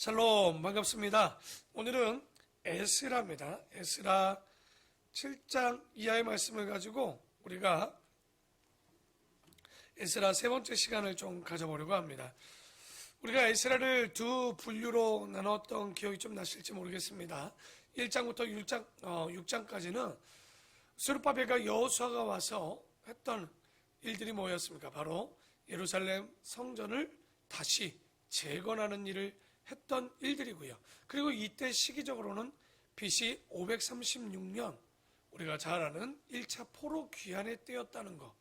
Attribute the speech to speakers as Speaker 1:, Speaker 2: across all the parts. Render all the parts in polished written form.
Speaker 1: 샬롬, 반갑습니다. 오늘은 에스라입니다. 에스라 7장 이하의 말씀을 가지고 우리가 에스라 세 번째 시간을 좀 가져보려고 합니다. 우리가 에스라를 두 분류로 나눴던 기억이 좀 나실지 모르겠습니다. 1장부터 6장까지는 스룹바벨과 여호수아가 와서 했던 일들이 뭐였습니까? 바로 예루살렘 성전을 다시 재건하는 일을 했던 일들이고요. 그리고 이때 시기적으로는 BC 536년 우리가 잘 아는 1차 포로 귀환의 때였다는 거.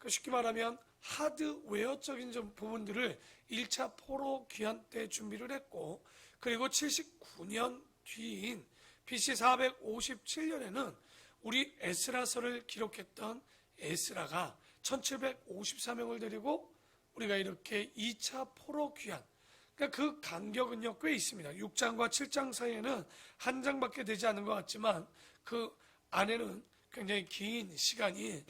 Speaker 1: 쉽게 말하면 하드웨어적인 좀 부분들을 1차 포로 귀환 때 준비를 했고, 그리고 79년 뒤인 BC 457년에는 우리 에스라서를 기록했던 에스라가 1754명을 데리고 우리가 이렇게 2차 포로 귀환, 그러니까 그 간격은요 꽤 있습니다. 6장과 7장 사이에는 한 장밖에 되지 않는 것 같지만 그 안에는 굉장히 긴 시간이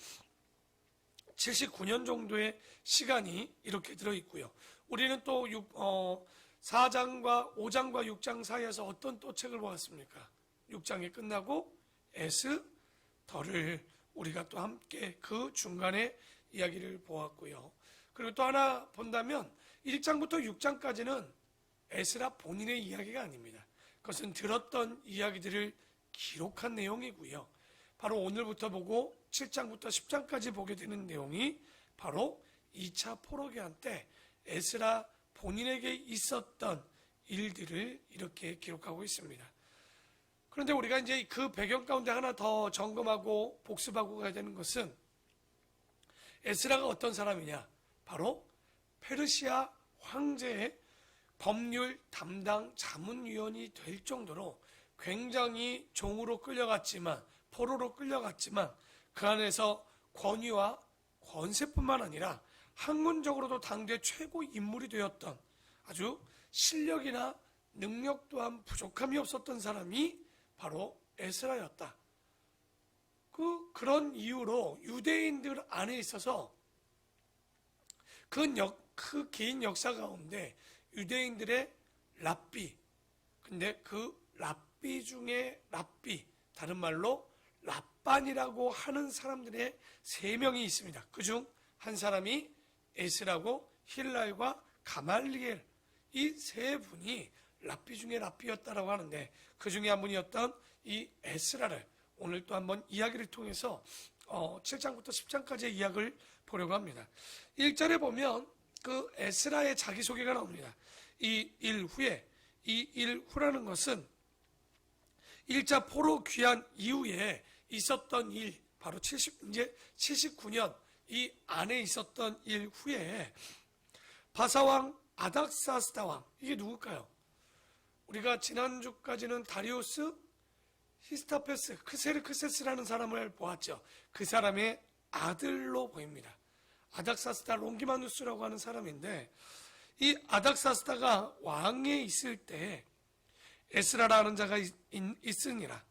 Speaker 1: 79년 정도의 시간이 이렇게 들어있고요. 우리는 또 4장과 5장과 6장 사이에서 어떤 또 책을 보았습니까? 6장이 끝나고 에스더를 우리가 또 함께 그 중간에 이야기를 보았고요. 그리고 또 하나 본다면 1장부터 6장까지는 에스라 본인의 이야기가 아닙니다. 그것은 들었던 이야기들을 기록한 내용이고요. 바로 오늘부터 보고 7장부터 10장까지 보게 되는 내용이 바로 2차 포로기한 때 에스라 본인에게 있었던 일들을 이렇게 기록하고 있습니다. 그런데 우리가 이제 그 배경 가운데 하나 더 점검하고 복습하고 가야 되는 것은 에스라가 어떤 사람이냐? 바로 페르시아 황제의 법률 담당 자문위원이 될 정도로 굉장히 종으로 끌려갔지만, 포로로 끌려갔지만 그 안에서 권위와 권세뿐만 아니라 학문적으로도 당대 최고 인물이 되었던, 아주 실력이나 능력 또한 부족함이 없었던 사람이 바로 에스라였다. 그런 이유로 유대인들 안에 있어서 그 긴 역사 가운데 유대인들의 랍비, 근데 그 랍비 중에 랍비, 다른 말로 랍반이라고 하는 사람들의 3명이 있습니다. 그중 한 사람이 에스라고 힐랄과 가말리엘, 이 3분이 랍비 중에 랍비였다라고 하는데, 그 중에 한 분이었던 이 에스라를 오늘 또 한번 이야기를 통해서 7장부터 10장까지의 이야기를 보려고 합니다. 1절에 보면 그 에스라의 자기소개가 나옵니다. 이 일 후라는 것은 1차 포로 귀환 이후에 있었던 일, 바로 이제 79년 이 안에 있었던 일 후에 바사왕 아닥사스다 왕, 이게 누굴까요? 우리가 지난주까지는 다리우스 히스타페스 크세르크세스라는 사람을 보았죠. 그 사람의 아들로 보입니다. 아닥사스다 롱기마누스라고 하는 사람인데, 이 아닥사스다가 왕에 있을 때 에스라라는 자가 있으니라.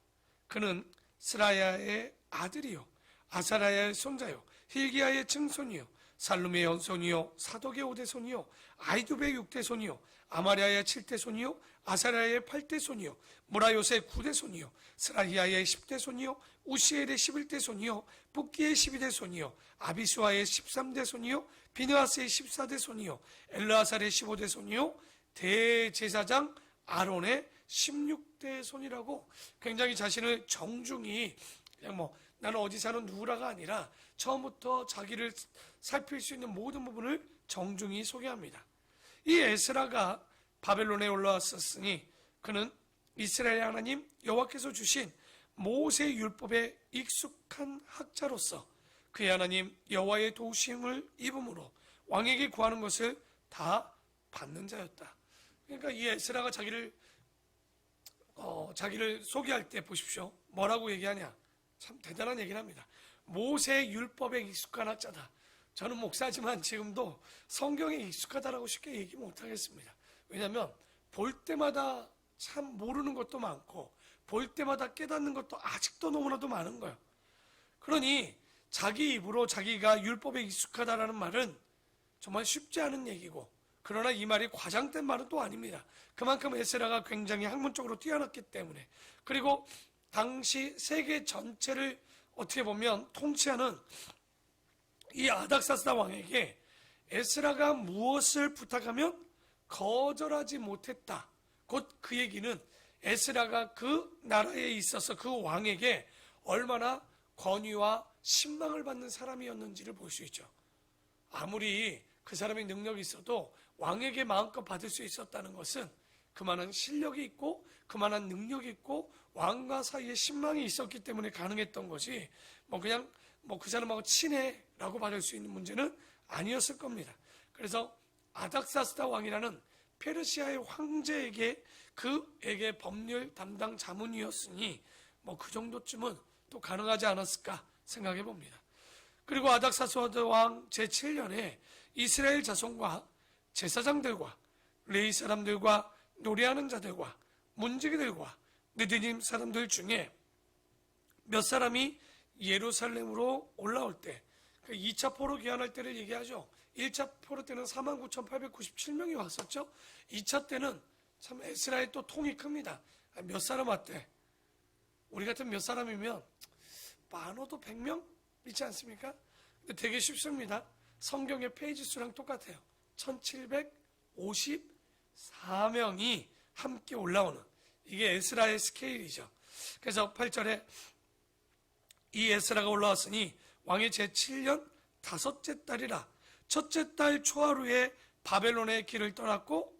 Speaker 1: 그는 스라야의 아들이요, 아사라야의 손자요, 힐기야의 증손이요, 살룸의 연손이요, 사독의 5대손이요, 아이두베의 6대손이요, 아마리아의 7대손이요, 아사라의 8대손이요, 무라요스의 9대손이요, 스라히야의 10대손이요, 우시엘의 11대손이요, 붓기의 12대손이요, 아비수아의 13대손이요, 비느하스의 14대손이요, 엘르아살의 15대손이요, 대제사장 아론의 16대손이라고 굉장히 자신을 정중히, 그냥 나는 어디 사는 누구라가 아니라 처음부터 자기를 살필 수 있는 모든 부분을 정중히 소개합니다. 이 에스라가 바벨론에 올라왔었으니 그는 이스라엘 하나님 여호와께서 주신 모세 율법에 익숙한 학자로서 그의 하나님 여호와의 도우심을 입음으로 왕에게 구하는 것을 다 받는 자였다. 그러니까 이 에스라가 자기를 소개할 때 보십시오. 뭐라고 얘기하냐? 참 대단한 얘기를 합니다. 모세 율법에 익숙한 학자다. 저는 목사지만 지금도 성경에 익숙하다라고 쉽게 얘기 못하겠습니다. 왜냐하면 볼 때마다 참 모르는 것도 많고 볼 때마다 깨닫는 것도 아직도 너무나도 많은 거예요. 그러니 자기 입으로 자기가 율법에 익숙하다라는 말은 정말 쉽지 않은 얘기고, 그러나 이 말이 과장된 말은 또 아닙니다. 그만큼 에스라가 굉장히 학문적으로 뛰어났기 때문에, 그리고 당시 세계 전체를 어떻게 보면 통치하는 이 아닥사스다 왕에게 에스라가 무엇을 부탁하면 거절하지 못했다. 곧 그 얘기는 에스라가 그 나라에 있어서 그 왕에게 얼마나 권위와 신망을 받는 사람이었는지를 볼 수 있죠. 아무리 그 사람의 능력이 있어도 왕에게 마음껏 받을 수 있었다는 것은 그만한 실력이 있고 그만한 능력이 있고 왕과 사이에 신망이 있었기 때문에 가능했던 것이 그냥 그 사람하고 친해라고 받을 수 있는 문제는 아니었을 겁니다. 그래서 아닥사스다 왕이라는 페르시아의 황제에게 그에게 법률 담당 자문이었으니 그 정도쯤은 또 가능하지 않았을까 생각해 봅니다. 그리고 아닥사스다 왕 제7년에 이스라엘 자손과 제사장들과 레위 사람들과 노래하는 자들과 문지기들과 느디님 사람들 중에 몇 사람이 예루살렘으로 올라올 때, 2차 포로 귀환할 때를 얘기하죠. 1차 포로 때는 49,897명이 왔었죠. 2차 때는 참 에스라의 또 통이 큽니다. 몇 사람 왔대? 우리 같은 몇 사람이면 많어도 100명 있지 않습니까? 근데 되게 쉽습니다. 성경의 페이지 수랑 똑같아요. 1754명이 함께 올라오는, 이게 에스라의 스케일이죠. 그래서 8절에 이 에스라가 올라왔으니 왕의 제7년 다섯째 달이라. 첫째 달 초하루에 바벨론의 길을 떠났고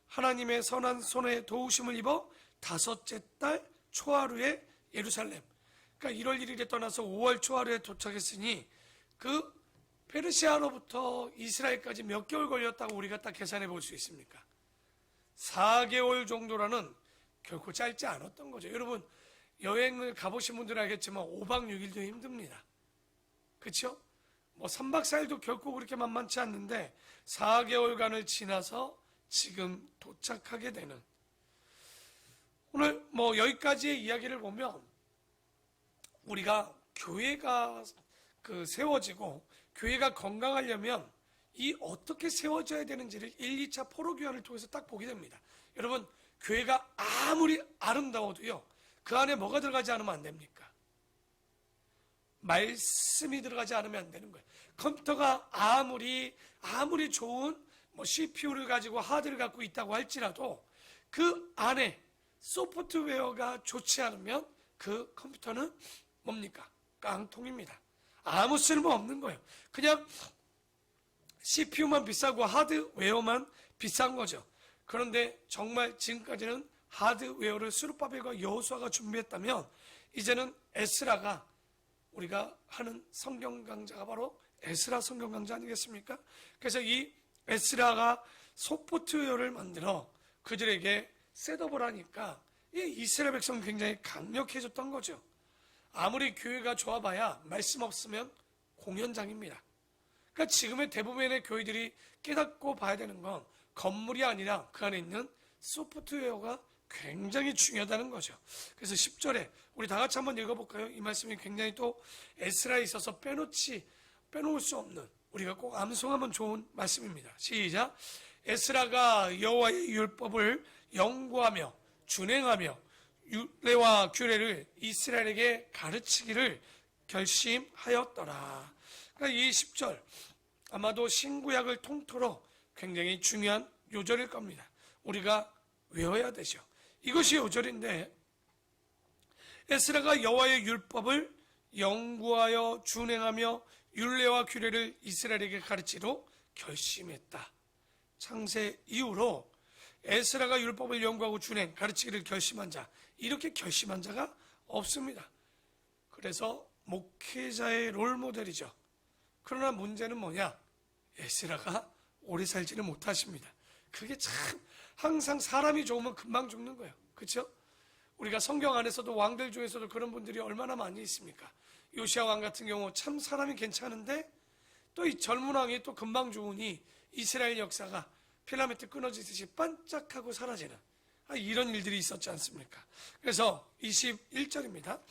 Speaker 1: 하나님의 선한 손에 도우심을 입어 다섯째 달 초하루에 예루살렘, 그러니까 1월 1일에 떠나서 5월 초하루에 도착했으니 그 페르시아로부터 이스라엘까지 몇 개월 걸렸다고 우리가 딱 계산해 볼 수 있습니까? 4개월 정도라는 결코 짧지 않았던 거죠. 여러분, 여행을 가보신 분들은 알겠지만 5박 6일도 힘듭니다. 그렇죠? 3박 4일도 결코 그렇게 만만치 않는데 4개월간을 지나서 지금 도착하게 되는, 오늘 여기까지의 이야기를 보면 우리가 교회가 세워지고 교회가 건강하려면 이 어떻게 세워져야 되는지를 1, 2차 포로교환을 통해서 딱 보게 됩니다. 여러분, 교회가 아무리 아름다워도요, 그 안에 뭐가 들어가지 않으면 안 됩니까? 말씀이 들어가지 않으면 안 되는 거예요. 컴퓨터가 아무리 좋은 CPU를 가지고 하드를 갖고 있다고 할지라도 그 안에 소프트웨어가 좋지 않으면 그 컴퓨터는 뭡니까? 깡통입니다. 아무 쓸모 없는 거예요. 그냥 CPU만 비싸고 하드웨어만 비싼 거죠. 그런데 정말 지금까지는 하드웨어를 스룹바벨과 여호수아가 준비했다면 이제는 에스라가, 우리가 하는 성경 강좌가 바로 에스라 성경 강좌 아니겠습니까? 그래서 이 에스라가 소프트웨어를 만들어 그들에게 셋업을 하니까 이 이스라엘 백성은 굉장히 강력해졌던 거죠. 아무리 교회가 좋아봐야 말씀 없으면 공연장입니다. 그러니까 지금의 대부분의 교회들이 깨닫고 봐야 되는 건 건물이 아니라 그 안에 있는 소프트웨어가 굉장히 중요하다는 거죠. 그래서 10절에 우리 다 같이 한번 읽어볼까요? 이 말씀이 굉장히 또 에스라에 있어서 빼놓을 수 없는, 우리가 꼭 암송하면 좋은 말씀입니다. 시작. 에스라가 여호와의 율법을 연구하며 준행하며 율례와 규례를 이스라엘에게 가르치기를 결심하였더라. 그러니까 이 10절 아마도 신구약을 통틀어 굉장히 중요한 요절일 겁니다. 우리가 외워야 되죠. 이것이 요절인데, 에스라가 여호와의 율법을 연구하여 준행하며 율례와 규례를 이스라엘에게 가르치기로 결심했다. 창세 이후로 에스라가 율법을 연구하고 준행, 가르치기를 결심한 자, 이렇게 결심한 자가 없습니다. 그래서 목회자의 롤모델이죠. 그러나 문제는 뭐냐? 에스라가 오래 살지는 못하십니다. 그게 참 항상 사람이 좋으면 금방 죽는 거예요. 그렇죠? 우리가 성경 안에서도 왕들 중에서도 그런 분들이 얼마나 많이 있습니까? 요시야 왕 같은 경우 참 사람이 괜찮은데 또 이 젊은 왕이 또 금방 죽으니 이스라엘 역사가 필라멘트 끊어지듯이 반짝하고 사라지는 이런 일들이 있었지 않습니까? 그래서 21절입니다.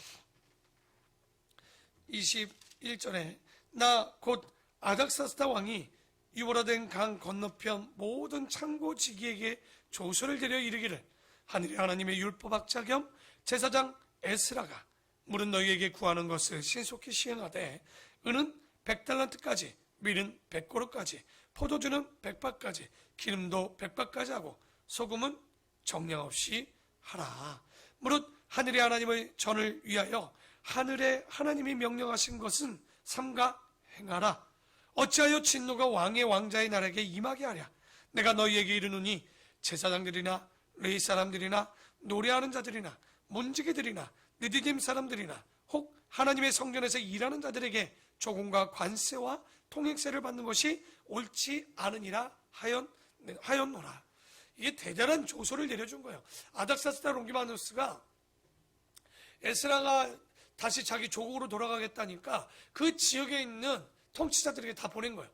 Speaker 1: 21절에 나 곧 아닥사스다 왕이 유보라된 강 건너편 모든 창고지기에게 조서를 드려 이르기를 하늘의 하나님의 율법학자 겸 제사장 에스라가 물은 너희에게 구하는 것을 신속히 시행하되 은은 100달란트까지, 밀은 100고루까지, 포도주는 100바까지, 기름도 100바까지 하고 소금은 정량 없이 하라. 무릇 하늘의 하나님의 전을 위하여 하늘의 하나님이 명령하신 것은 삼가 행하라. 어찌하여 진노가 왕의 왕자의 나라에게 임하게 하랴. 내가 너희에게 이르노니 제사장들이나 레위 사람들이나 노래하는 자들이나 문지기들이나 느디딤 사람들이나 혹 하나님의 성전에서 일하는 자들에게 조공과 관세와 통행세를 받는 것이 옳지 않으니라 하였노라. 이게 대단한 조소를 내려준 거예요. 아닥사스다 롱기마누스가 에스라가 다시 자기 조국으로 돌아가겠다니까 그 지역에 있는 통치자들에게 다 보낸 거예요.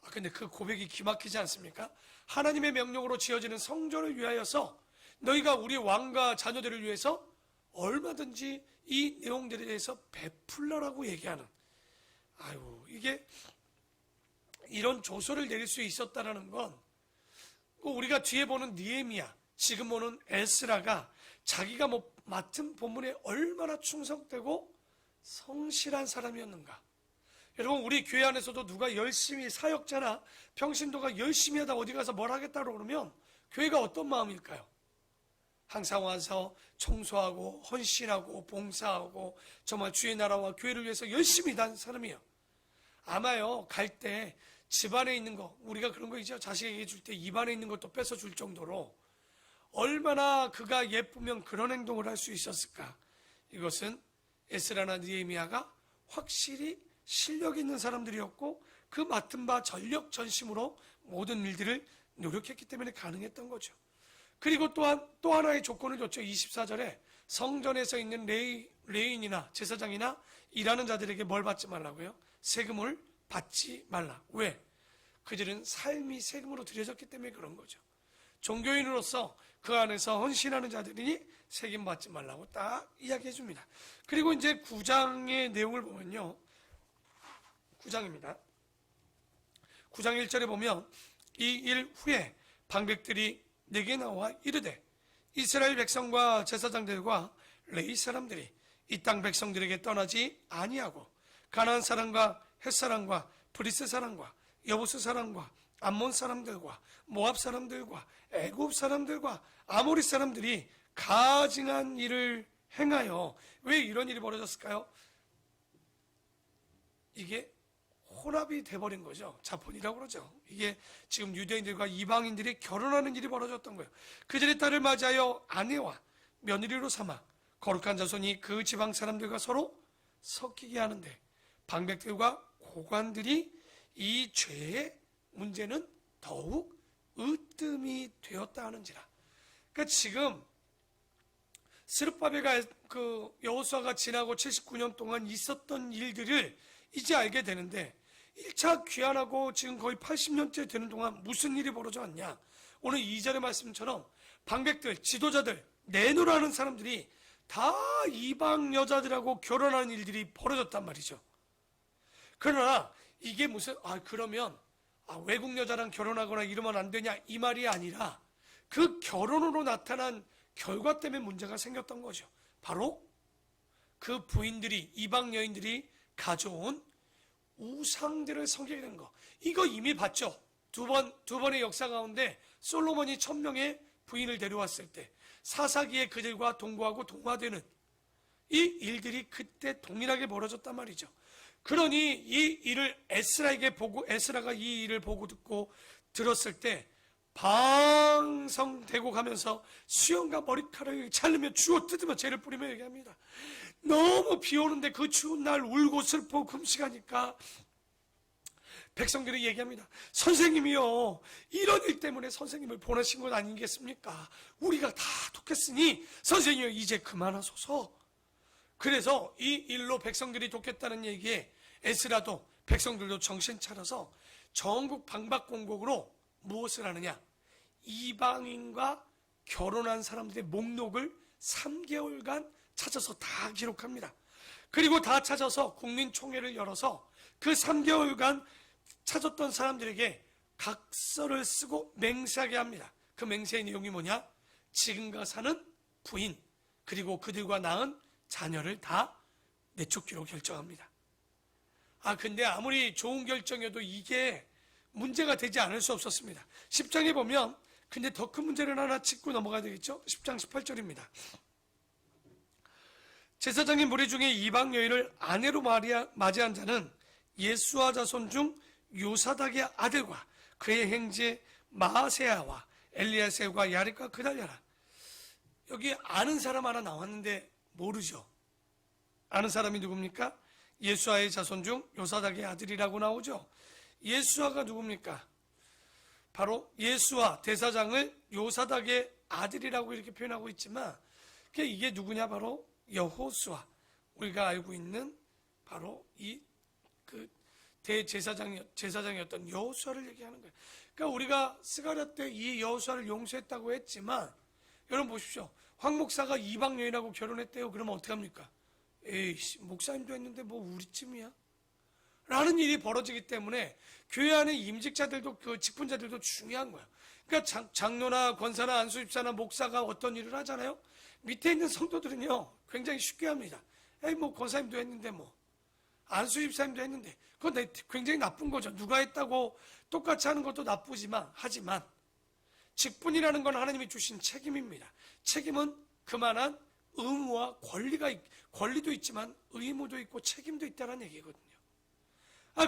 Speaker 1: 근데 그 고백이 기막히지 않습니까? 하나님의 명령으로 지어지는 성전을 위하여서 너희가 우리 왕과 자녀들을 위해서 얼마든지 이 내용들에 대해서 베풀라라고 얘기하는, 이게 이런 조서를 내릴 수 있었다라는 건 우리가 뒤에 보는 느헤미야, 지금 보는 에스라가 자기가 맡은 본문에 얼마나 충성되고 성실한 사람이었는가. 여러분, 우리 교회 안에서도 누가 열심히 사역자나 평신도가 열심히 하다 어디 가서 뭘 하겠다고 그러면 교회가 어떤 마음일까요? 항상 와서 청소하고 헌신하고 봉사하고 정말 주의 나라와 교회를 위해서 열심히 일하는 사람이에요. 아마요, 갈 때 집안에 있는 거, 우리가 그런 거 있죠. 자식에게 줄 때 입안에 있는 것도 뺏어 줄 정도로 얼마나 그가 예쁘면 그런 행동을 할 수 있었을까. 이것은 에스라나 느헤미야가 확실히 실력 있는 사람들이었고 그 맡은 바 전력 전심으로 모든 일들을 노력했기 때문에 가능했던 거죠. 그리고 또한 또 하나의 조건을 줬죠. 24절에 성전에서 있는 레위인이나 제사장이나 일하는 자들에게 뭘 받지 말라고요? 세금을 받지 말라. 왜? 그들은 삶이 세금으로 들여졌기 때문에 그런 거죠. 종교인으로서 그 안에서 헌신하는 자들이니 세금 받지 말라고 딱 이야기해 줍니다. 그리고 이제 9장의 내용을 보면요. 9장입니다. 9장 1절에 보면 이 일 후에 방백들이 내게 나와 이르되 이스라엘 백성과 제사장들과 레위 사람들이 이 땅 백성들에게 떠나지 아니하고 가나안 사람과 헷 사람과 브리스 사람과 여부스 사람과 암몬 사람들과 모압 사람들과 애굽 사람들과 아모리 사람들이 가증한 일을 행하여, 왜 이런 일이 벌어졌을까요? 이게 혼합이 돼버린 거죠. 자본이라고 그러죠. 이게 지금 유대인들과 이방인들이 결혼하는 일이 벌어졌던 거예요. 그들의 딸을 맞이하여 아내와 며느리로 삼아 거룩한 자손이 그 지방 사람들과 서로 섞이게 하는데 방백들과 고관들이 이 죄의 문제는 더욱 으뜸이 되었다 하는지라. 그러니까 지금 스룹바벨과 여호수아가 지나고 79년 동안 있었던 일들을 이제 알게 되는데 1차 귀환하고 지금 거의 80년째 되는 동안 무슨 일이 벌어졌냐. 오늘 2절의 말씀처럼 방백들, 지도자들, 내노라는 사람들이 다 이방 여자들하고 결혼하는 일들이 벌어졌단 말이죠. 그러나 이게 무슨 그러면 외국 여자랑 결혼하거나 이러면 안 되냐 이 말이 아니라 그 결혼으로 나타난 결과 때문에 문제가 생겼던 거죠. 바로 그 부인들이, 이방 여인들이 가져온 우상들을 섬기게 된 거. 이거 이미 봤죠. 두 번의 역사 가운데 솔로몬이 1000명의 부인을 데려왔을 때 사사기에 그들과 동거하고 동화되는 이 일들이 그때 동일하게 벌어졌단 말이죠. 그러니 이 일을 에스라가 이 일을 보고 듣고 들었을 때 방성되고 가면서 수염과 머리카락을 자르며 주워 뜯으며 죄를 뿌리며 얘기합니다. 너무 비 오는데 그 추운 날 울고 슬퍼 금식하니까 백성들이 얘기합니다. 선생님이요, 이런 일 때문에 선생님을 보내신 것 아니겠습니까? 우리가 다 독했으니 선생님이요, 이제 그만하소서. 그래서 이 일로 백성들이 독했다는 얘기에 에스라도 백성들도 정신 차려서 전국 방박공곡으로 무엇을 하느냐, 이방인과 결혼한 사람들의 목록을 3개월간 찾아서 다 기록합니다. 그리고 다 찾아서 국민총회를 열어서 그 3개월간 찾았던 사람들에게 각서를 쓰고 맹세하게 합니다. 그 맹세의 내용이 뭐냐? 지금과 사는 부인 그리고 그들과 낳은 자녀를 다 내쫓기로 결정합니다. 근데 아무리 좋은 결정이어도 이게 문제가 되지 않을 수 없었습니다. 10장에 보면 근데 더 큰 문제를 하나 짚고 넘어가야 되겠죠? 10장 18절입니다. 제사장의 무리 중에 이방 여인을 아내로 맞이한 자는 예수와 자손 중 요사닥의 아들과 그의 형제 마세야와 엘리야세와 야립과 그달랴라. 여기 아는 사람 하나 나왔는데 모르죠. 아는 사람이 누굽니까? 예수아의 자손 중 요사닥의 아들이라고 나오죠. 예수아가 누굽니까? 바로 예수아 대사장을 요사닥의 아들이라고 이렇게 표현하고 있지만 이게 누구냐? 바로 여호수아, 우리가 알고 있는 바로 이 그 대제사장이었던 여호수아를 얘기하는 거예요. 그러니까 우리가 스가랴 때 이 여호수아를 용서했다고 했지만 여러분 보십시오. 황 목사가 이방 여인하고 결혼했대요. 그러면 어떡합니까? 에이씨, 목사님도 했는데 뭐 우리쯤이야? 라는 일이 벌어지기 때문에 교회 안에 임직자들도 그 직분자들도 중요한 거예요. 그러니까 장로나 권사나 안수집사나 목사가 어떤 일을 하잖아요. 밑에 있는 성도들은요 굉장히 쉽게 합니다. 에이 뭐 권사님도 했는데 뭐 안수집사님도 했는데 그건 굉장히 나쁜 거죠. 누가 했다고 똑같이 하는 것도 나쁘지만 하지만 직분이라는 건 하나님이 주신 책임입니다. 책임은 그만한 의무와 권리도 있지만 의무도 있고 책임도 있다는 얘기거든요.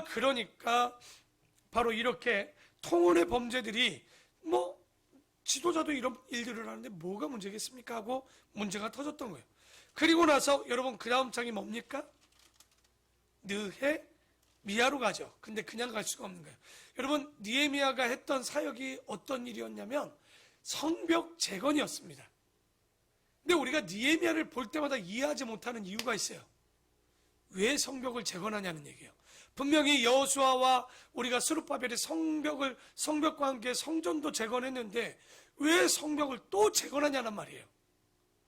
Speaker 1: 그러니까 바로 이렇게 통혼의 범죄들이 뭐 지도자도 이런 일들을 하는데 뭐가 문제겠습니까? 하고 문제가 터졌던 거예요. 그리고 나서 여러분 그 다음 장이 뭡니까? 느헤미야로 가죠. 근데 그냥 갈 수가 없는 거예요. 여러분 느헤미야가 했던 사역이 어떤 일이었냐면 성벽 재건이었습니다. 근데 우리가 느헤미야를 볼 때마다 이해하지 못하는 이유가 있어요. 왜 성벽을 재건하냐는 얘기예요. 분명히 여호수아와 우리가 스룹바벨의 성벽과 함께 성전도 재건했는데 왜 성벽을 또 재건하냐는 말이에요.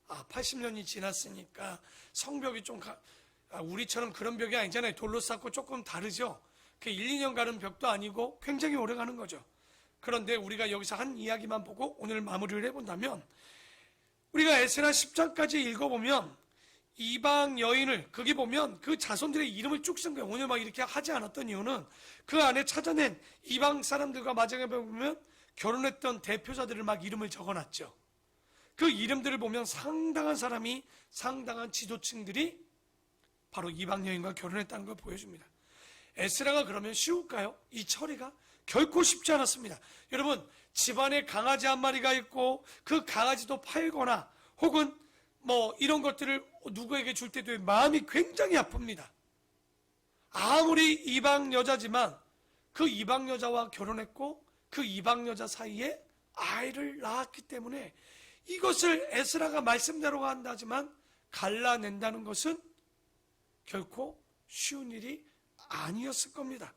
Speaker 1: 80년이 지났으니까 성벽이 좀 우리처럼 그런 벽이 아니잖아요. 돌로 쌓고 조금 다르죠. 1, 2년 가는 벽도 아니고 굉장히 오래 가는 거죠. 그런데 우리가 여기서 한 이야기만 보고 오늘 마무리를 해본다면 우리가 에스라 10장까지 읽어보면 이방 여인을 거기 보면 그 자손들의 이름을 쭉 쓴 거예요. 오늘 막 이렇게 하지 않았던 이유는 그 안에 찾아낸 이방 사람들과 마지막에 보면 결혼했던 대표자들을 막 이름을 적어놨죠. 그 이름들을 보면 상당한 사람이 상당한 지도층들이 바로 이방 여인과 결혼했다는 걸 보여줍니다. 에스라가 그러면 쉬울까요? 이 처리가 결코 쉽지 않았습니다. 여러분 집안에 강아지 한 마리가 있고 그 강아지도 팔거나 혹은 뭐 이런 것들을 누구에게 줄 때도 마음이 굉장히 아픕니다. 아무리 이방 여자지만 그 이방 여자와 결혼했고 그 이방 여자 사이에 아이를 낳았기 때문에 이것을 에스라가 말씀대로 한다지만 갈라낸다는 것은 결코 쉬운 일이 아니었을 겁니다.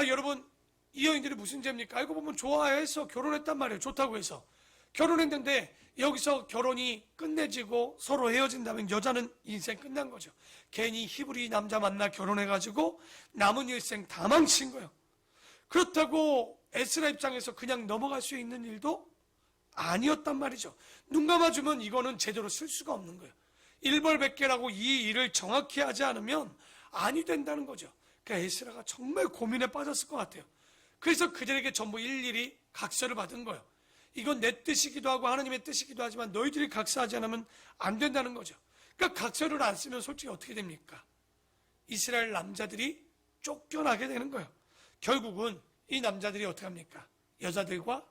Speaker 1: 여러분 이 여인들이 무슨 죄입니까? 알고 보면 좋아해서 결혼했단 말이에요. 좋다고 해서 결혼했는데 여기서 결혼이 끝내지고 서로 헤어진다면 여자는 인생 끝난 거죠. 괜히 히브리 남자 만나 결혼해가지고 남은 일생 다 망친 거예요. 그렇다고 에스라 입장에서 그냥 넘어갈 수 있는 일도 아니었단 말이죠. 눈 감아주면 이거는 제대로 쓸 수가 없는 거예요. 일벌백계라고 이 일을 정확히 하지 않으면 아니 된다는 거죠. 그러니까 에스라가 정말 고민에 빠졌을 것 같아요. 그래서 그들에게 전부 일일이 각서를 받은 거예요. 이건 내 뜻이기도 하고 하나님의 뜻이기도 하지만 너희들이 각서하지 않으면 안 된다는 거죠. 그러니까 각서를 안 쓰면 솔직히 어떻게 됩니까? 이스라엘 남자들이 쫓겨나게 되는 거예요. 결국은 이 남자들이 어떻게 합니까? 여자들과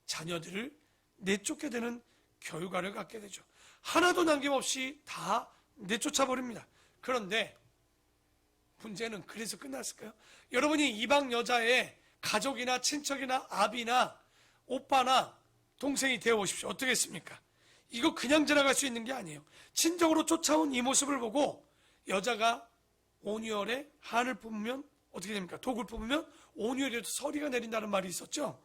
Speaker 1: 자녀들을 내쫓게 되는 결과를 갖게 되죠. 하나도 남김없이 다 내쫓아버립니다. 그런데 문제는 그래서 끝났을까요? 여러분이 이방 여자의 가족이나 친척이나 아비나 오빠나 동생이 되어보십시오. 어떻겠습니까? 이거 그냥 지나갈 수 있는 게 아니에요. 친정으로 쫓아온 이 모습을 보고 여자가 온유월에 한을 뽑으면 어떻게 됩니까? 독을 뽑으면 온유월에도 서리가 내린다는 말이 있었죠.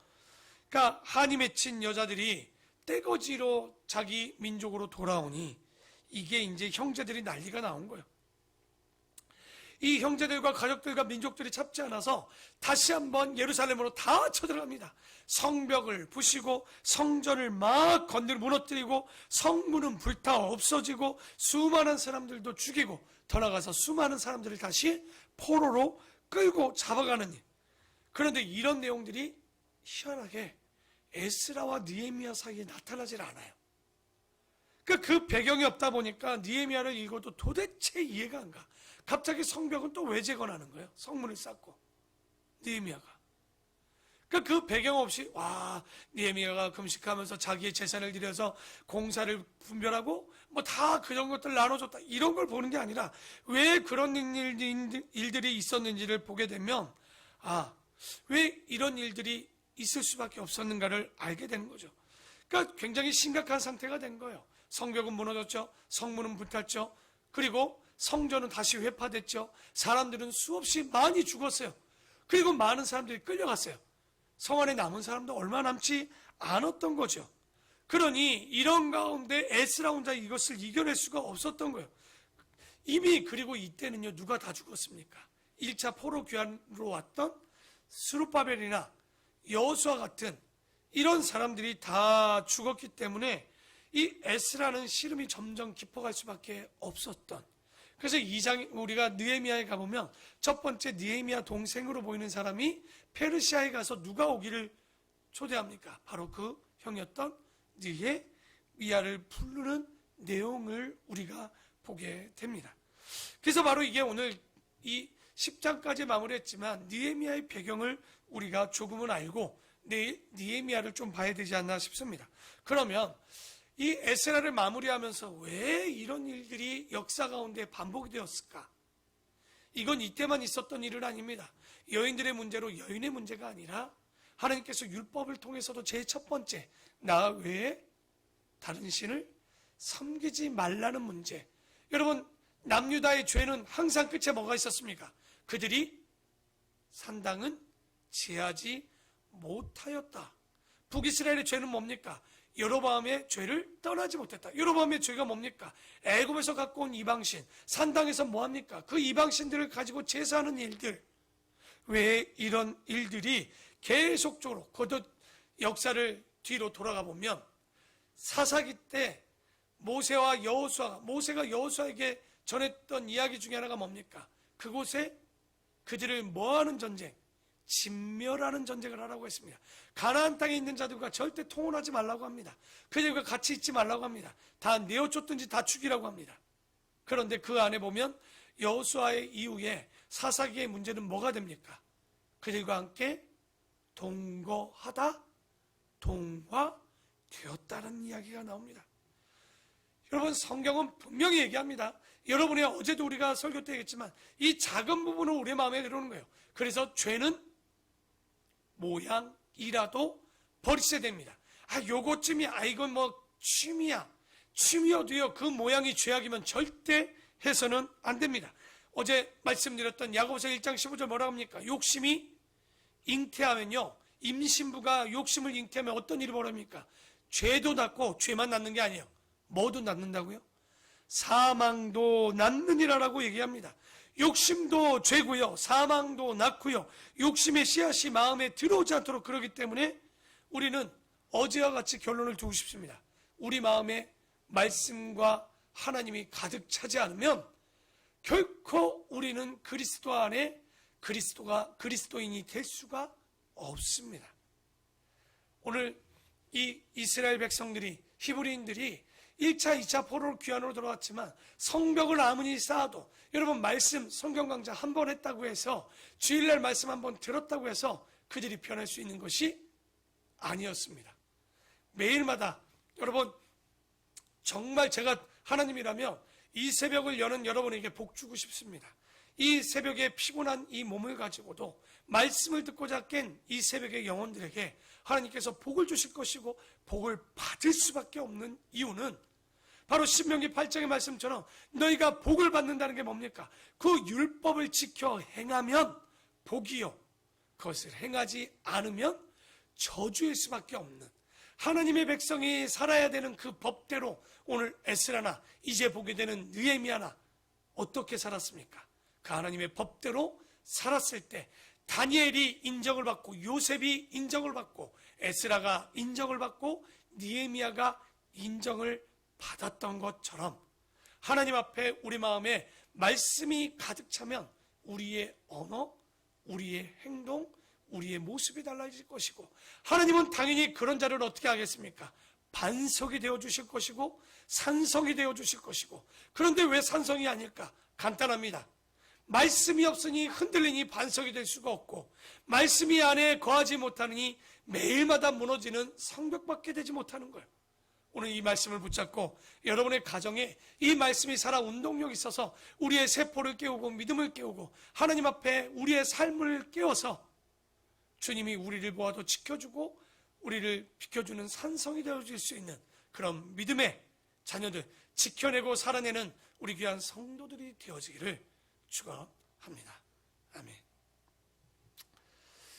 Speaker 1: 그러니까 한이 맺힌 여자들이 떼거지로 자기 민족으로 돌아오니 이게 이제 형제들이 난리가 나온 거예요. 이 형제들과 가족들과 민족들이 참지 않아서 다시 한번 예루살렘으로 다 쳐들어갑니다. 성벽을 부시고 성전을 막 무너뜨리고 성문은 불타 없어지고 수많은 사람들도 죽이고 더 나아가서 수많은 사람들을 다시 포로로 끌고 잡아가는 일. 그런데 이런 내용들이 희한하게 에스라와 느헤미야 사이에 나타나질 않아요. 그 배경이 없다 보니까 느헤미야를 읽어도 도대체 이해가 안 가. 갑자기 성벽은 또 왜 재건하는 거예요? 성문을 쌓고 느헤미야가. 그 배경 없이 느헤미야가 금식하면서 자기의 재산을 들여서 공사를 분별하고 뭐 다 그런 것들 나눠줬다 이런 걸 보는 게 아니라 왜 그런 일들이 있었는지를 보게 되면 왜 이런 일들이 있을 수밖에 없었는가를 알게 되는 거죠. 그러니까 굉장히 심각한 상태가 된 거예요. 성벽은 무너졌죠. 성문은 불탔죠. 그리고 성전은 다시 회파됐죠. 사람들은 수없이 많이 죽었어요. 그리고 많은 사람들이 끌려갔어요. 성 안에 남은 사람도 얼마 남지 않았던 거죠. 그러니 이런 가운데 에스라 혼자 이것을 이겨낼 수가 없었던 거예요. 이미 그리고 이때는요 누가 다 죽었습니까? 1차 포로 귀환으로 왔던 스룹바벨이나 여호수아 같은 이런 사람들이 다 죽었기 때문에 이 에스라는 시름이 점점 깊어갈 수밖에 없었던. 그래서 2장 우리가 느헤미야에 가보면 첫 번째 느헤미야 동생으로 보이는 사람이 페르시아에 가서 누가 오기를 초대합니까? 바로 그 형이었던 느헤미야를 부르는 내용을 우리가 보게 됩니다. 그래서 바로 이게 오늘 이 10장까지 마무리했지만 느헤미야의 배경을 우리가 조금은 알고 내일 느헤미야를 좀 봐야 되지 않나 싶습니다. 그러면 이 에스라를 마무리하면서 왜 이런 일들이 역사 가운데 반복이 되었을까? 이건 이때만 있었던 일은 아닙니다. 여인들의 문제로 여인의 문제가 아니라 하나님께서 율법을 통해서도 제일 첫 번째 나 외에 다른 신을 섬기지 말라는 문제. 여러분 남유다의 죄는 항상 끝에 뭐가 있었습니까? 그들이 산당은 제하지 못하였다. 북이스라엘의 죄는 뭡니까? 여로보암의 죄를 떠나지 못했다. 여로보암의 죄가 뭡니까? 애굽에서 갖고 온 이방신, 산당에서 뭐합니까? 그 이방신들을 가지고 제사하는 일들. 왜 이런 일들이 계속적으로 거듭 역사를 뒤로 돌아가 보면 사사기 때 모세가 여호수아에게 전했던 이야기 중에 하나가 뭡니까? 그곳에 그들을 뭐하는 전쟁? 진멸하는 전쟁을 하라고 했습니다. 가나안 땅에 있는 자들과 절대 통혼하지 말라고 합니다. 그들과 같이 있지 말라고 합니다. 다 내어쫓든지 다 죽이라고 합니다. 그런데 그 안에 보면 여호수아의 이후에 사사기의 문제는 뭐가 됩니까? 그들과 함께 동거하다 동화되었다는 이야기가 나옵니다. 여러분 성경은 분명히 얘기합니다. 여러분이 어제도 우리가 설교 때 얘기했지만 이 작은 부분은 우리 마음에 들어오는 거예요. 그래서 죄는 모양이라도 버리셔야 됩니다. 요것쯤이 이건 뭐 취미여도요 그 모양이 죄악이면 절대 해서는 안 됩니다. 어제 말씀드렸던 야고보서 1장 15절 뭐라고 합니까? 욕심이 잉태하면요 임신부가 욕심을 잉태하면 어떤 일이 벌어집니까? 죄도 낳고 죄만 낳는 게 아니에요. 뭐도 낳는다고요? 사망도 낳느니라라고 얘기합니다. 욕심도 죄고요. 사망도 낳고요. 욕심의 씨앗이 마음에 들어오지 않도록 그러기 때문에 우리는 어제와 같이 결론을 두고 싶습니다. 우리 마음에 말씀과 하나님이 가득 차지 않으면 결코 우리는 그리스도 안에 그리스도인이 될 수가 없습니다. 오늘 이 이스라엘 백성들이 히브리인들이 1차, 2차 포로 귀환으로 돌아왔지만 성벽을 아무리 쌓아도 여러분 말씀 성경 강좌 한 번 했다고 해서 주일날 말씀 한 번 들었다고 해서 그들이 변할 수 있는 것이 아니었습니다. 매일마다 여러분 정말 제가 하나님이라면 이 새벽을 여는 여러분에게 복 주고 싶습니다. 이 새벽에 피곤한 이 몸을 가지고도 말씀을 듣고자 깬 이 새벽의 영혼들에게 하나님께서 복을 주실 것이고 복을 받을 수밖에 없는 이유는 바로 신명기 8장의 말씀처럼 너희가 복을 받는다는 게 뭡니까? 그 율법을 지켜 행하면 복이요, 그것을 행하지 않으면 저주일 수밖에 없는 하나님의 백성이 살아야 되는 그 법대로 오늘 에스라나 이제 보게 되는 느헤미야나 어떻게 살았습니까? 그 하나님의 법대로 살았을 때 다니엘이 인정을 받고 요셉이 인정을 받고 에스라가 인정을 받고 느헤미야가 인정을 받았던 것처럼 하나님 앞에 우리 마음에 말씀이 가득 차면 우리의 언어, 우리의 행동, 우리의 모습이 달라질 것이고 하나님은 당연히 그런 자를 어떻게 하겠습니까? 반석이 되어 주실 것이고 산성이 되어 주실 것이고 그런데 왜 산성이 아닐까? 간단합니다. 말씀이 없으니 흔들리니 반석이 될 수가 없고 말씀이 안에 거하지 못하니 매일마다 무너지는 성벽밖에 되지 못하는 거예요. 오늘 이 말씀을 붙잡고 여러분의 가정에 이 말씀이 살아 운동력이 있어서 우리의 세포를 깨우고 믿음을 깨우고 하나님 앞에 우리의 삶을 깨워서 주님이 우리를 보아도 지켜주고 우리를 비켜주는 산성이 되어줄 수 있는 그런 믿음의 자녀들 지켜내고 살아내는 우리 귀한 성도들이 되어지기를 축원합니다. 아멘.